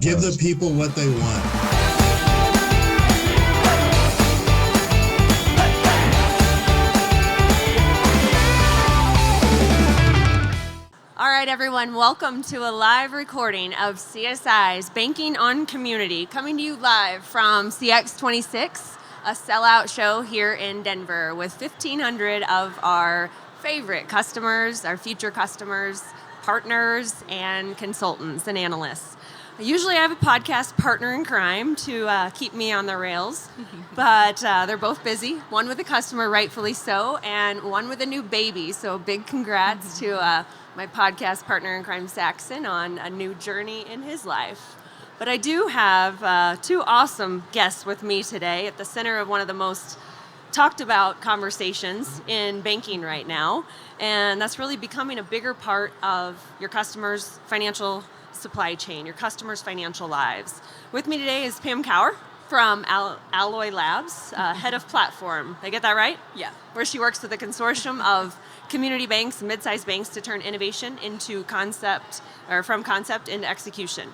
Give the people what they want. All right, everyone, welcome to a live recording of CSI's Banking on Community, coming to you live from CX26, a sellout show here in Denver with 1,500 of our favorite customers, our future customers, partners, and consultants and analysts. Usually I have a podcast partner in crime to keep me on the rails, but they're both busy, one with a customer, rightfully so, and one with a new baby, so big congrats to my podcast partner in crime, Saxon, on a new journey in his life. But I do have two awesome guests with me today at the center of one of the most talked about conversations in banking right now, and that's really becoming a bigger part of your customers' financial supply chain, your customers' financial lives. With me today is Pam Cower from Alloy Labs, head of platform. Did I get that right? Yeah. Where she works with a consortium of community banks, mid-sized banks, to turn innovation into concept, or from concept into execution.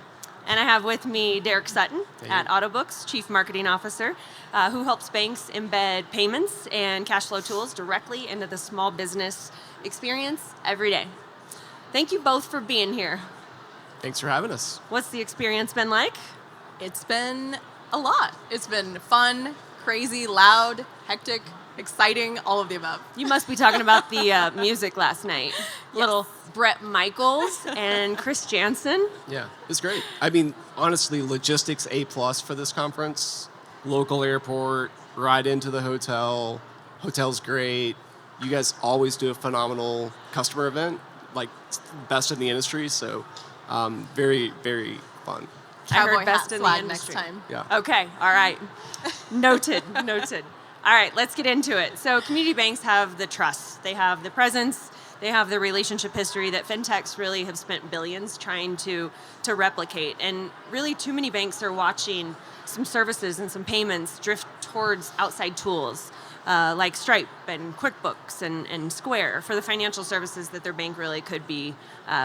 And I have with me Derek Sutton at Autobooks, Chief Marketing Officer, who helps banks embed payments and cash flow tools directly into the small business experience every day. Thank you both for being here. Thanks for having us. What's the experience been like? It's been a lot. It's been fun, crazy, loud, hectic, exciting, all of the above. You must be talking about the music last night. Yes. Little Brett Michaels and Chris Jansen. Yeah, it was great. I mean, honestly, logistics A+ for this conference. Local airport, ride into the hotel. Hotel's great. You guys always do a phenomenal customer event, like best in the industry. So very, very fun. I heard best in the industry. Next time. Yeah. Okay, all right. Noted. All right, let's get into it. So community banks have the trust. They have the presence. They have the relationship history that fintechs really have spent billions trying to replicate. And really too many banks are watching some services and some payments drift towards outside tools like Stripe and QuickBooks and Square for the financial services that their bank really could be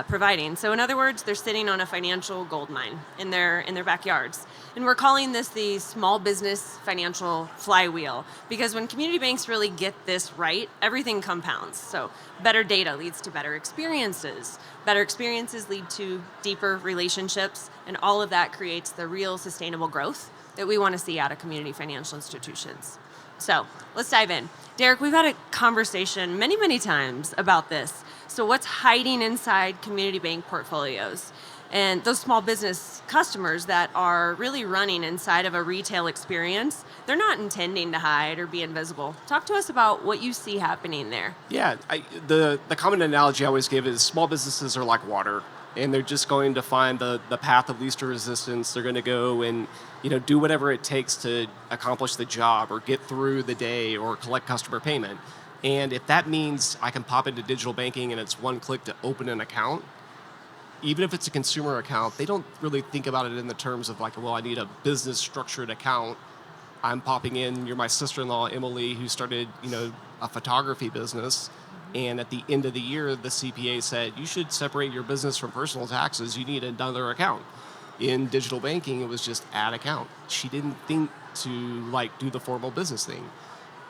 providing. So in other words, they're sitting on a financial goldmine in their backyards. And we're calling this the small business financial flywheel, because when community banks really get this right, everything compounds. So better data leads to better experiences. Better experiences lead to deeper relationships, and all of that creates the real sustainable growth that we want to see out of community financial institutions. So let's dive in. Derek, we've had a conversation many, many times about this. So what's hiding inside community bank portfolios? And those small business customers that are really running inside of a retail experience, they're not intending to hide or be invisible. Talk to us about what you see happening there. Yeah, the common analogy I always give is small businesses are like water, and they're just going to find the path of least resistance. They're going to go and do whatever it takes to accomplish the job or get through the day or collect customer payment. And if that means I can pop into digital banking and it's one click to open an account, even if it's a consumer account, they don't really think about it in the terms of like, well, I need a business structured account. I'm popping in, you're my sister-in-law, Emily, who started, a photography business. And at the end of the year, the CPA said, you should separate your business from personal taxes. You need another account. In digital banking, it was just add account. She didn't think to do the formal business thing.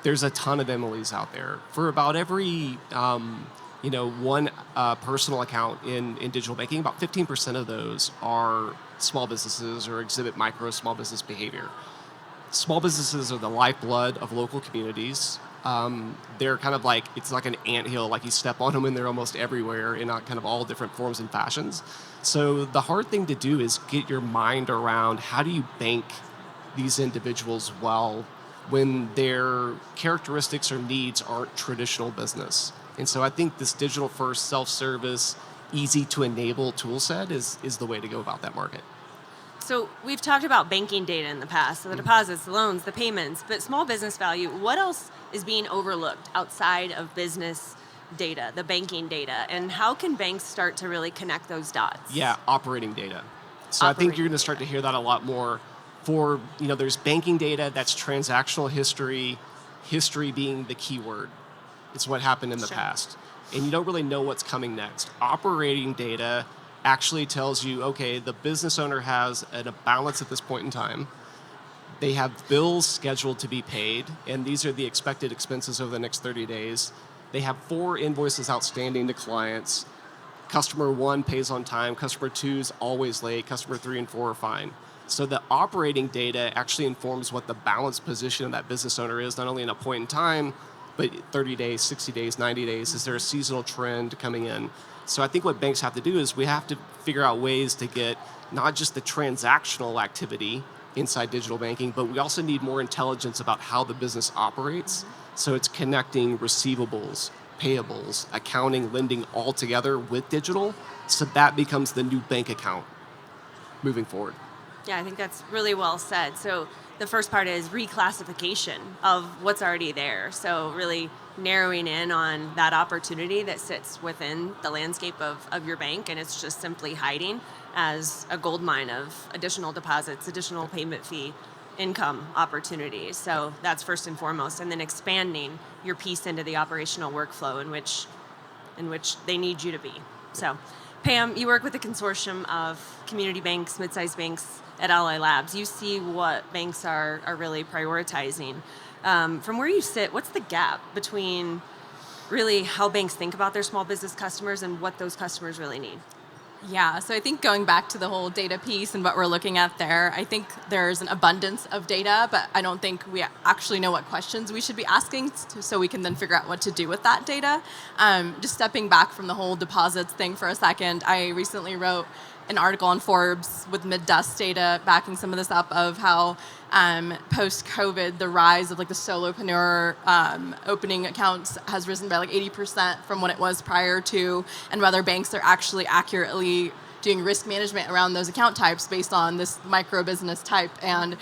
There's a ton of Emilys out there. For about every one personal account in digital banking, about 15% of those are small businesses or exhibit micro small business behavior. Small businesses are the lifeblood of local communities. They're kind of it's like an anthill, like you step on them and they're almost everywhere in kind of all different forms and fashions. So the hard thing to do is get your mind around how do you bank these individuals well when their characteristics or needs aren't traditional business. And so I think this digital-first, self-service, easy-to-enable tool set is the way to go about that market. So we've talked about banking data in the past, so the deposits, the loans, the payments, but small business value, what else is being overlooked outside of business data, the banking data, and how can banks start to really connect those dots? Yeah, operating data. So I think you're going to start to hear that a lot more. There's banking data that's transactional history being the key word. It's what happened in the past. And you don't really know what's coming next. Operating data actually tells you, okay, the business owner has a balance at this point in time. They have bills scheduled to be paid, and these are the expected expenses over the next 30 days. They have 4 invoices outstanding to clients. Customer 1 pays on time, customer 2 is always late, customer 3 and 4 are fine. So the operating data actually informs what the balance position of that business owner is, not only in a point in time, but 30 days, 60 days, 90 days. Is there a seasonal trend coming in? So I think what banks have to do is we have to figure out ways to get not just the transactional activity inside digital banking, but we also need more intelligence about how the business operates. So it's connecting receivables, payables, accounting, lending all together with digital. So that becomes the new bank account moving forward. Yeah, I think that's really well said. So the first part is reclassification of what's already there. So really narrowing in on that opportunity that sits within the landscape of your bank, and it's just simply hiding as a gold mine of additional deposits, additional payment fee, income opportunities. So that's first and foremost, and then expanding your piece into the operational workflow in which they need you to be. So, Pam, you work with a consortium of community banks, mid-sized banks at Ally Labs. You see what banks are really prioritizing. From where you sit, what's the gap between really how banks think about their small business customers and what those customers really need? Yeah, so I think going back to the whole data piece and what we're looking at there, I think there's an abundance of data, but I don't think we actually know what questions we should be asking so we can then figure out what to do with that data. Just stepping back from the whole deposits thing for a second, I recently wrote an article on Forbes with mid-dust data backing some of this up of how post-COVID, the rise of like the solopreneur opening accounts has risen by like 80% from what it was prior to, and whether banks are actually accurately doing risk management around those account types based on this micro business type, and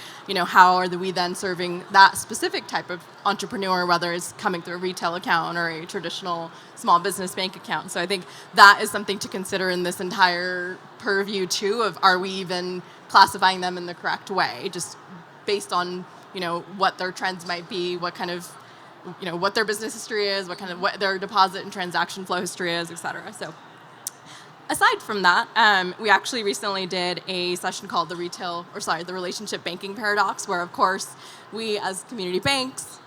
how are we then serving that specific type of entrepreneur, whether it's coming through a retail account or a traditional small business bank account. So I think that is something to consider in this entire purview too, of are we even classifying them in the correct way, just based on what their trends might be, what kind of what their business history is, what their deposit and transaction flow history is, et cetera. So aside from that, we actually recently did a session called the relationship banking paradox, where of course we as community banks,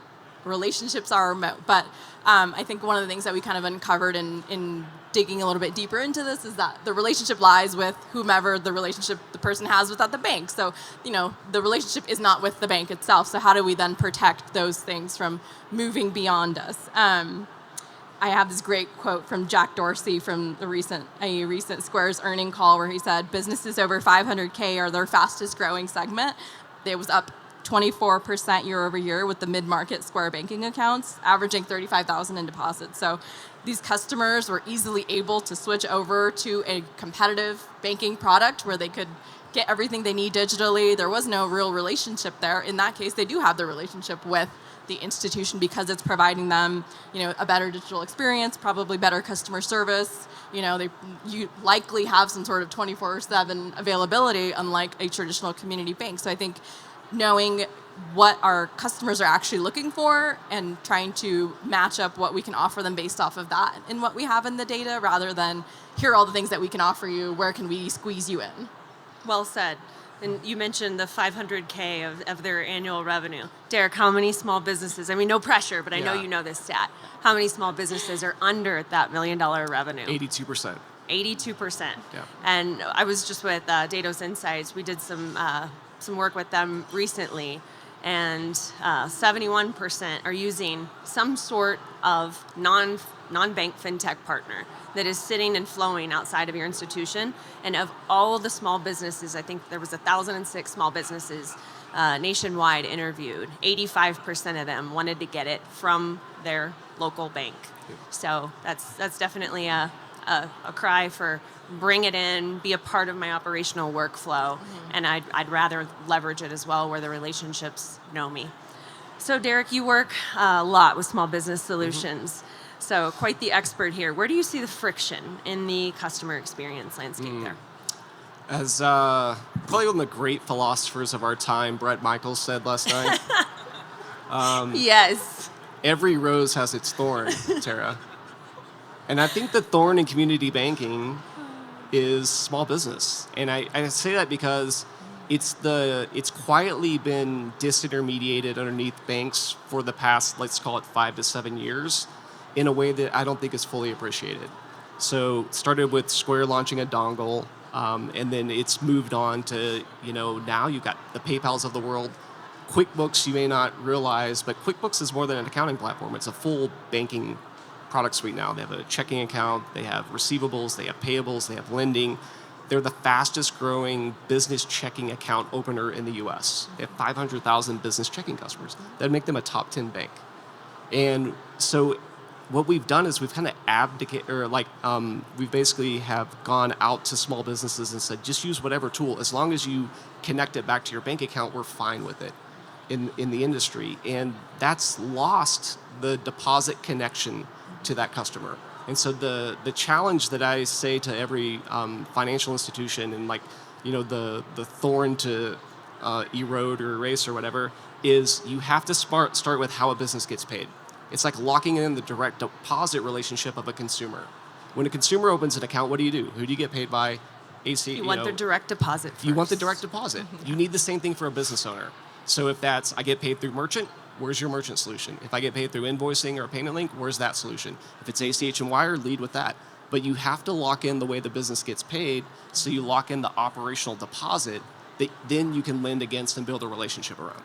relationships are remote. But I think one of the things that we kind of uncovered in digging a little bit deeper into this is that the relationship lies with whomever the relationship the person has with at the bank. So, the relationship is not with the bank itself. So how do we then protect those things from moving beyond us? I have this great quote from Jack Dorsey from a recent Square's earning call, where he said, businesses over 500K are their fastest growing segment. It was up 24% year over year with the mid-market Square banking accounts, averaging $35,000 in deposits. So these customers were easily able to switch over to a competitive banking product where they could get everything they need digitally. There was no real relationship there. In that case, they do have the relationship with the institution because it's providing them, a better digital experience, probably better customer service. You likely have some sort of 24/7 availability, unlike a traditional community bank. So I think knowing what our customers are actually looking for and trying to match up what we can offer them based off of that and what we have in the data, rather than here are all the things that we can offer you, where can we squeeze you in? Well said. And you mentioned the 500K of their annual revenue. Derek, how many small businesses, no pressure, but I know you know this stat, how many small businesses are under that $1 million revenue? 82%. 82%. Yeah. And I was just with Datos Insights. We did some work with them recently, and 71% are using some sort of non-bank fintech partner that is sitting and flowing outside of your institution. And of all the small businesses, I think there was 1,006 small businesses nationwide interviewed. 85% of them wanted to get it from their local bank. Yeah. So that's definitely a cry for bring it in, be a part of my operational workflow, and I'd rather leverage it as well where the relationships know me. So Derek, you work a lot with small business solutions, so quite the expert here. Where do you see the friction in the customer experience landscape there? As probably one of the great philosophers of our time, Brett Michaels, said last night, Yes. every rose has its thorn, Tara. And I think the thorn in community banking is small business. And I say that because it's quietly been disintermediated underneath banks for the past, let's call it 5 to 7 years, in a way that I don't think is fully appreciated. So it started with Square launching a dongle, and then it's moved on to, now you've got the PayPals of the world. QuickBooks, you may not realize, but QuickBooks is more than an accounting platform. It's a full banking product suite now. They have a checking account, they have receivables, they have payables, they have lending. They're the fastest growing business checking account opener in the US. They have 500,000 business checking customers. That'd make them a top 10 bank. And so what we've done is we've kind of we basically have gone out to small businesses and said, just use whatever tool. As long as you connect it back to your bank account, we're fine with it in the industry. And that's lost the deposit connection to that customer. And so the challenge that I say to every financial institution, and the thorn to erode or erase or whatever, is you have to start with how a business gets paid. It's like locking in the direct deposit relationship of a consumer. When a consumer opens an account, what do? Who do you get paid by? AC. You want the direct deposit first. You want the direct deposit. You need the same thing for a business owner. So if that's, I get paid through merchant, where's your merchant solution? If I get paid through invoicing or a payment link, where's that solution? If it's ACH and wire, lead with that. But you have to lock in the way the business gets paid, so you lock in the operational deposit that then you can lend against and build a relationship around.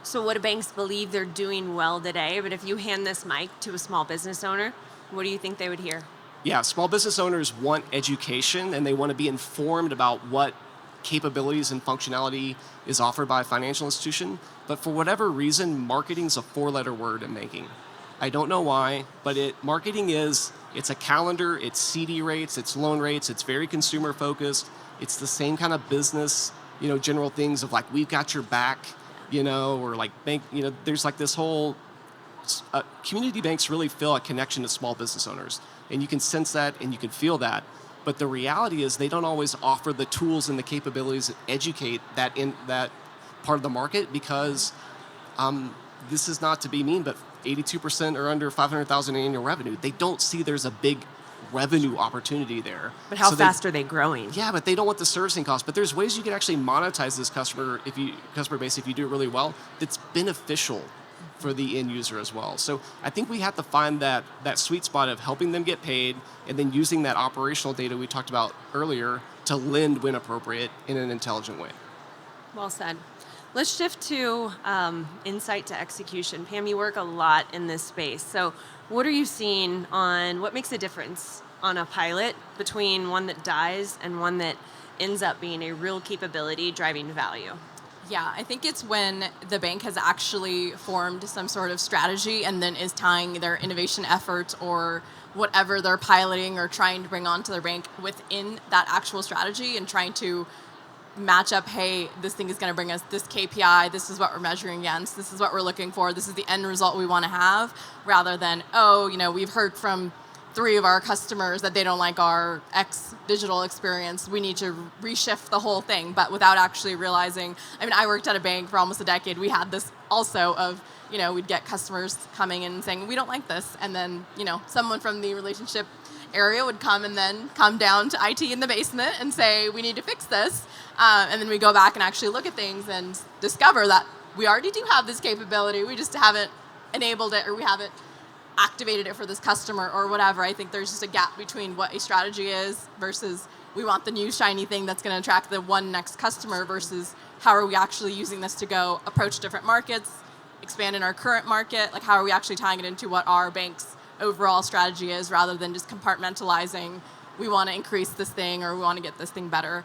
So what do banks believe they're doing well today? But if you hand this mic to a small business owner, what do you think they would hear? Yeah, small business owners want education, and they want to be informed about what capabilities and functionality is offered by a financial institution. But for whatever reason, marketing is a 4-letter word in banking. I don't know why, but marketing it's a calendar, it's CD rates, it's loan rates, it's very consumer focused. It's the same kind of business, general things of like, we've got your back, or like bank, there's like this whole, community banks really feel a connection to small business owners. And you can sense that and you can feel that. But the reality is they don't always offer the tools and the capabilities that educate that part of the market, because this is not to be mean, but 82% are under 500,000 in annual revenue. They don't see there's a big revenue opportunity there. But how fast are they growing? Yeah, but they don't want the servicing cost. But there's ways you can actually monetize this customer base if you do it really well. That's beneficial for the end user as well. So I think we have to find that sweet spot of helping them get paid, and then using that operational data we talked about earlier to lend when appropriate in an intelligent way. Well said. Let's shift to insight to execution. Pam, you work a lot in this space. So what are you seeing on what makes a difference on a pilot between one that dies and one that ends up being a real capability driving value? Yeah, I think it's when the bank has actually formed some sort of strategy and then is tying their innovation efforts or whatever they're piloting or trying to bring onto their bank within that actual strategy, and trying to match up, hey, this thing is going to bring us this KPI, this is what we're measuring against, this is what we're looking for, this is the end result we want to have, rather than, we've heard from 3 of our customers that they don't like our X digital experience, we need to reshift the whole thing, but without actually realizing. I worked at a bank for almost a decade. We had this also of, we'd get customers coming in and saying, we don't like this. And then, someone from the relationship area would come and then come down to IT in the basement and say, we need to fix this. And then we go back and actually look at things and discover that we already do have this capability. We just haven't enabled it, or we haven't activated it for this customer or whatever. I think there's just a gap between what a strategy is versus we want the new shiny thing that's going to attract the one next customer, versus how are we actually using this to go approach different markets, expand in our current market, like how are we actually tying it into what our bank's overall strategy is, rather than just compartmentalizing, we want to increase this thing or we want to get this thing better.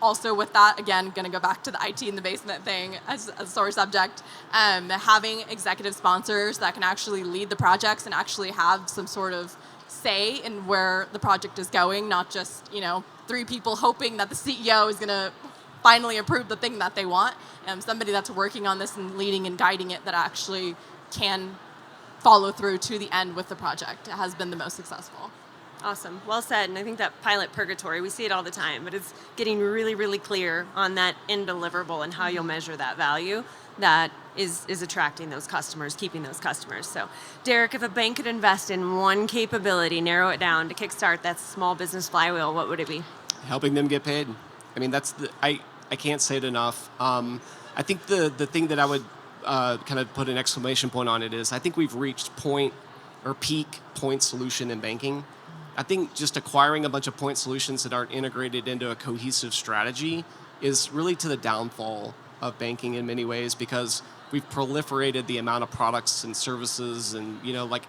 Also with that, again, going to go back to the IT in the basement thing as a sore subject, having executive sponsors that can actually lead the projects and actually have some sort of say in where the project is going, not just, 3 people hoping that the CEO is going to finally approve the thing that they want. Somebody that's working on this and leading and guiding it that actually can follow through to the end with the project has been the most successful. Awesome. Well said. And I think that pilot purgatory, we see it all the time, but it's getting really, really clear on that end deliverable and how you'll measure that value that is attracting those customers, keeping those customers. So, Derek, if a bank could invest in one capability, narrow it down to kickstart that small business flywheel, what would it be? Helping them get paid. I mean, I can't say it enough. I think the thing that I would kind of put an exclamation point on it is I think we've reached peak point solution in banking. I think just acquiring a bunch of point solutions that aren't integrated into a cohesive strategy is really to the downfall of banking in many ways, because we've proliferated the amount of products and services, and like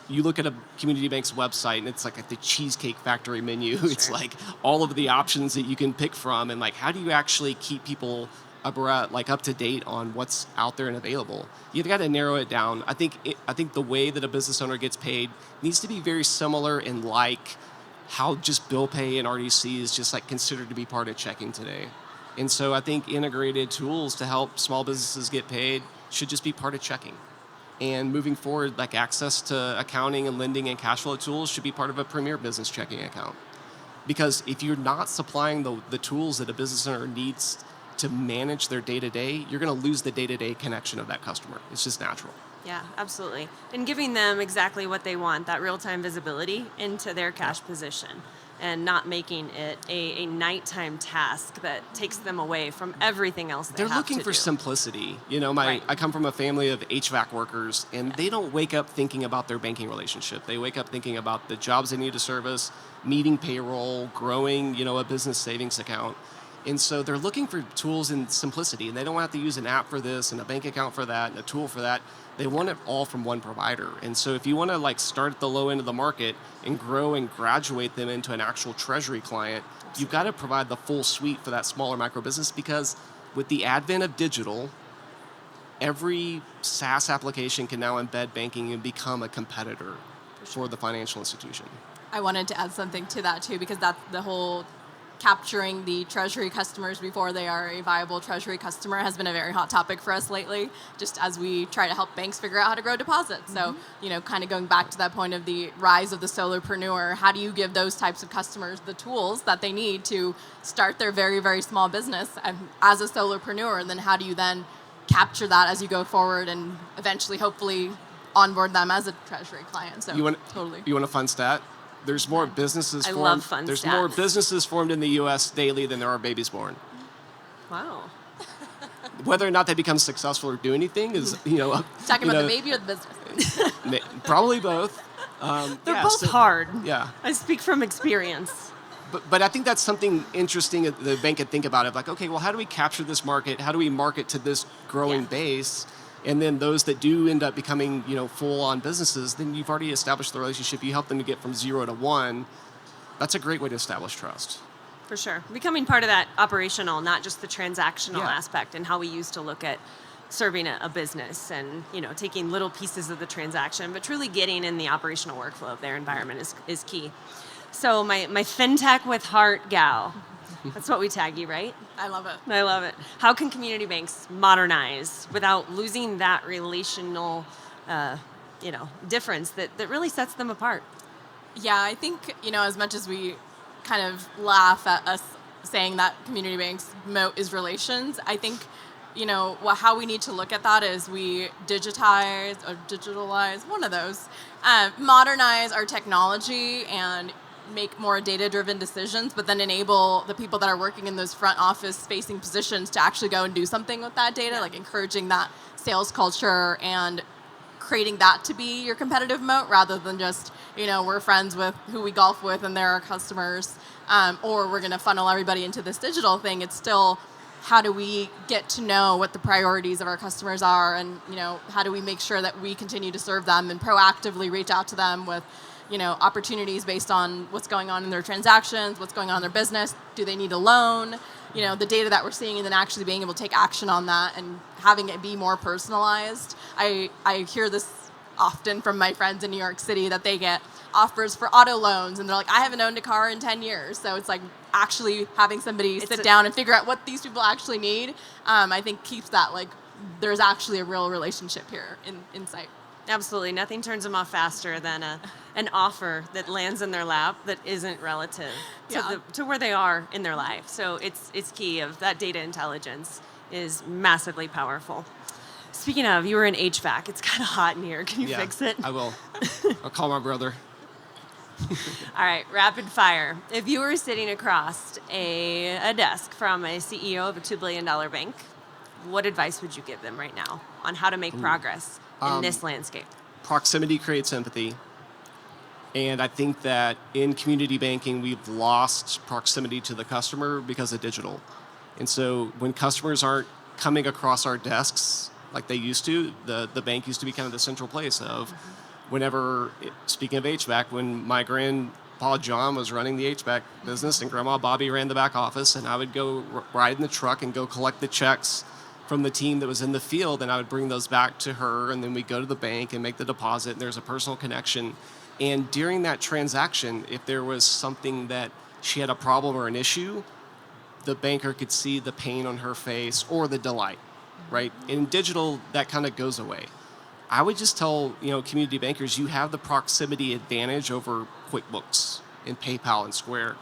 you look at a community bank's website and it's like at the Cheesecake Factory menu. Sure. It's like all of the options that you can pick from, and like how do you actually keep people up to date on what's out there and available? You've got to narrow it down. I think the way that a business owner gets paid needs to be very similar in like how just bill pay and RDC is just like considered to be part of checking today. And so I think integrated tools to help small businesses get paid should just be part of checking. And moving forward, like access to accounting and lending and cash flow tools should be part of a premier business checking account. Because if you're not supplying the tools that a business owner needs to manage their day-to-day, you're going to lose the day-to-day connection of that customer. It's just natural. Yeah, absolutely. And giving them exactly what they want, that real-time visibility into their cash position, and not making it a nighttime task that takes them away from everything else They're have looking to for do. simplicity. Right. I come from a family of HVAC workers, and they don't wake up thinking about their banking relationship. They wake up thinking about the jobs they need to service, meeting payroll, growing, a business savings account. And so they're looking for tools and simplicity, and they don't have to use an app for this and a bank account for that and a tool for that. They want it all from one provider. And so if you want to like start at the low end of the market and grow and graduate them into an actual treasury client, you've got to provide the full suite for that smaller micro business, because with the advent of digital, every SaaS application can now embed banking and become a competitor for the financial institution. I wanted to add something to that too, because that's the whole capturing the treasury customers before they are a viable treasury customer has been a very hot topic for us lately, just as we try to help banks figure out how to grow deposits. So, kind of going back to that point of the rise of the solopreneur, how do you give those types of customers the tools that they need to start their very, very small business as a solopreneur? And then how do you then capture that as you go forward and eventually, hopefully, onboard them as a treasury client? So, You want a fun stat? There's more businesses formed. Love fun There's stats. more businesses formed in the U.S. daily than there are babies born. Wow. Whether or not they become successful or do anything is, Talking about the baby or the business? probably both. They're both hard. Yeah. I speak from experience. But I think that's something interesting that the bank could think about. Of like, okay, well, how do we capture this market? How do we market to this growing base? And then those that do end up becoming, full-on businesses, then you've already established the relationship. You help them to get from 0 to 1. That's a great way to establish trust. For sure. Becoming part of that operational, not just the transactional Yeah. aspect, and how we used to look at serving a business and, taking little pieces of the transaction, but truly getting in the operational workflow of their environment is key. So my FinTech with heart gal, that's what we tag you, right? I love it. I love it. How can community banks modernize without losing that relational, difference that really sets them apart? Yeah, I think, as much as we kind of laugh at us saying that community banks' moat is relations, I think, how we need to look at that is we digitize or digitalize, one of those, modernize our technology and make more data-driven decisions, but then enable the people that are working in those front office-facing positions to actually go and do something with that data, like encouraging that sales culture and creating that to be your competitive moat rather than just, we're friends with who we golf with and they're our customers, or we're going to funnel everybody into this digital thing. It's still, how do we get to know what the priorities of our customers are, and, how do we make sure that we continue to serve them and proactively reach out to them with opportunities based on what's going on in their transactions, what's going on in their business, do they need a loan, the data that we're seeing, and then actually being able to take action on that and having it be more personalized. I hear this often from my friends in New York City that they get offers for auto loans and they're like, I haven't owned a car in 10 years. So it's like actually having somebody sit down and figure out what these people actually need, I think keeps that like there's actually a real relationship here in sight. Absolutely. Nothing turns them off faster than an offer that lands in their lap that isn't relative to where they are in their life. So it's key of that data intelligence is massively powerful. Speaking of, you were in HVAC. It's kind of hot in here. Can you fix it? I will. I'll call my brother. All right, rapid fire. If you were sitting across a desk from a CEO of a $2 billion bank, what advice would you give them right now on how to make progress in this landscape? Proximity creates empathy. And I think that in community banking, we've lost proximity to the customer because of digital. And so when customers aren't coming across our desks like they used to, the bank used to be kind of the central place of whenever, speaking of HVAC, when my grandpa John was running the HVAC business and Grandma Bobby ran the back office, and I would go ride in the truck and go collect the checks from the team that was in the field, and I would bring those back to her, and then we'd go to the bank and make the deposit, and there's a personal connection. And during that transaction, if there was something that she had a problem or an issue, the banker could see the pain on her face or the delight, right? In digital, that kind of goes away. I would just tell, community bankers, you have the proximity advantage over QuickBooks and PayPal and Square.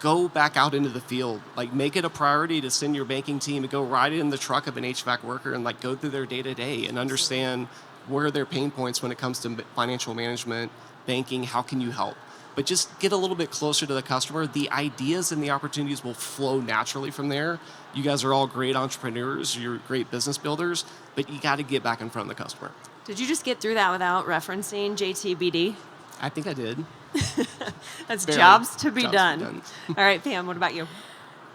Go back out into the field. Like, make it a priority to send your banking team to go ride in the truck of an HVAC worker and go through their day-to-day and understand where are their pain points when it comes to financial management, banking, how can you help? But just get a little bit closer to the customer. The ideas and the opportunities will flow naturally from there. You guys are all great entrepreneurs. You're great business builders, but you got to get back in front of the customer. Did you just get through that without referencing JTBD? I think I did. That's Barely. jobs to be Jobs done. All right, Pam, what about you?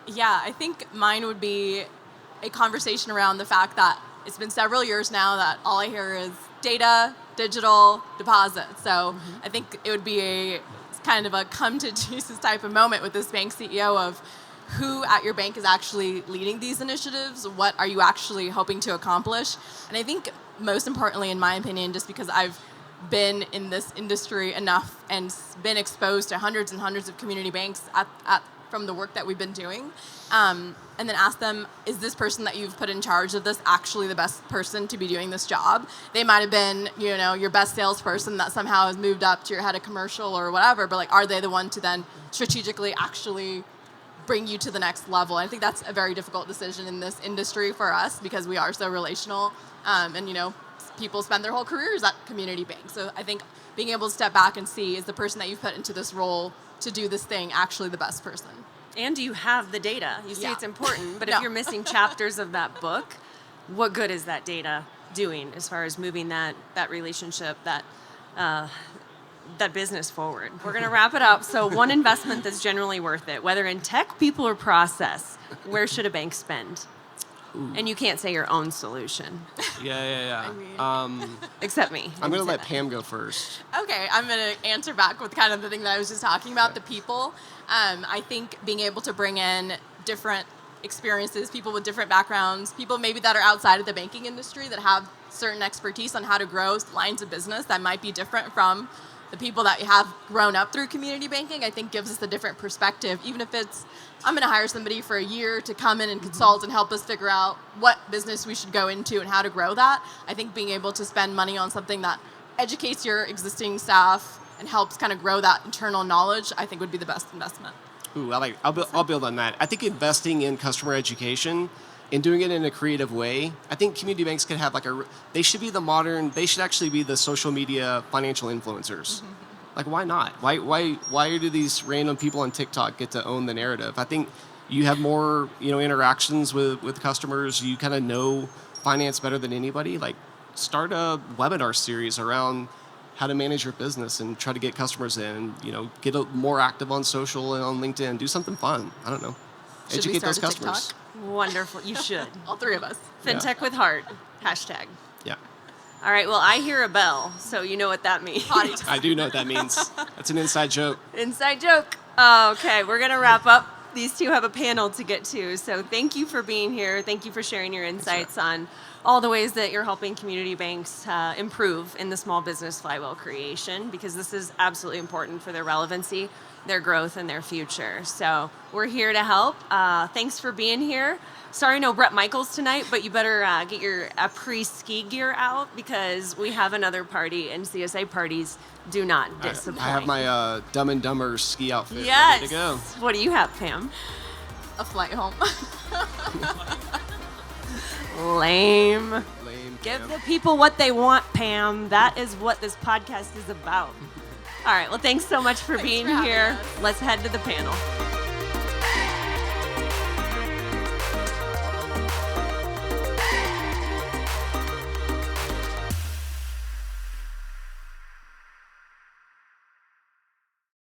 Yeah, I think mine would be a conversation around the fact that it's been several years now that all I hear is data, digital, deposit. So I think it would be kind of a come to Jesus type of moment with this bank CEO of who at your bank is actually leading these initiatives, what are you actually hoping to accomplish? And I think most importantly, in my opinion, just because I've been in this industry enough and been exposed to hundreds and hundreds of community banks from the work that we've been doing, and then ask them, is this person that you've put in charge of this actually the best person to be doing this job? They might have been, your best salesperson that somehow has moved up to your head of commercial or whatever, but are they the one to then strategically actually bring you to the next level? I think that's a very difficult decision in this industry for us because we are so relational, and people spend their whole careers at community banks. So I think being able to step back and see, is the person that you've put into this role to do this thing actually the best person? And do you have the data? You say it's important, but No. if you're missing chapters of that book, what good is that data doing as far as moving that relationship, that business forward? We're going to wrap it up. So one investment that's generally worth it, whether in tech, people, or process, where should a bank spend? Ooh. And you can't say your own solution. Yeah. Except me. I'm going to let Pam go first. Okay, I'm going to answer back with kind of the thing that I was just talking about, the people. I think being able to bring in different experiences, people with different backgrounds, people maybe that are outside of the banking industry that have certain expertise on how to grow lines of business that might be different from the people that have grown up through community banking, I think gives us a different perspective. Even if it's, I'm going to hire somebody for a year to come in and consult and help us figure out what business we should go into and how to grow that. I think being able to spend money on something that educates your existing staff and helps kind of grow that internal knowledge, I think would be the best investment. Ooh, I'll build on that. I think investing in customer education and doing it in a creative way, I think community banks could have they should actually be the social media financial influencers. Why not? Why do these random people on TikTok get to own the narrative? I think you have more, interactions with customers. You kind of know finance better than anybody. Start a webinar series around how to manage your business and try to get customers in, get more active on social and on LinkedIn. Do something fun. I don't know. Should Educate we start those a customers. TikTok? Wonderful. You should. All three of us. FinTech with heart. Hashtag. Yeah. All right. Well, I hear a bell, so you know what that means. I do know what that means. That's an inside joke. Inside joke. Okay, we're going to wrap up. These two have a panel to get to. So thank you for being here. Thank you for sharing your insights on all the ways that you're helping community banks improve in the small business flywheel creation, because this is absolutely important for their relevancy. their growth and their future. So we're here to help. Thanks for being here. Sorry, no Brett Michaels tonight, but you better get your pre-ski gear out because we have another party, and CSA parties do not disappoint. I have my Dumb and Dumber ski outfit yes. ready to go. What do you have, Pam? A flight home. Lame. Lame. Give Pam. the people what they want, Pam. That is what this podcast is about. All right. Well, thanks so much for being for having here. us. Let's head to the panel.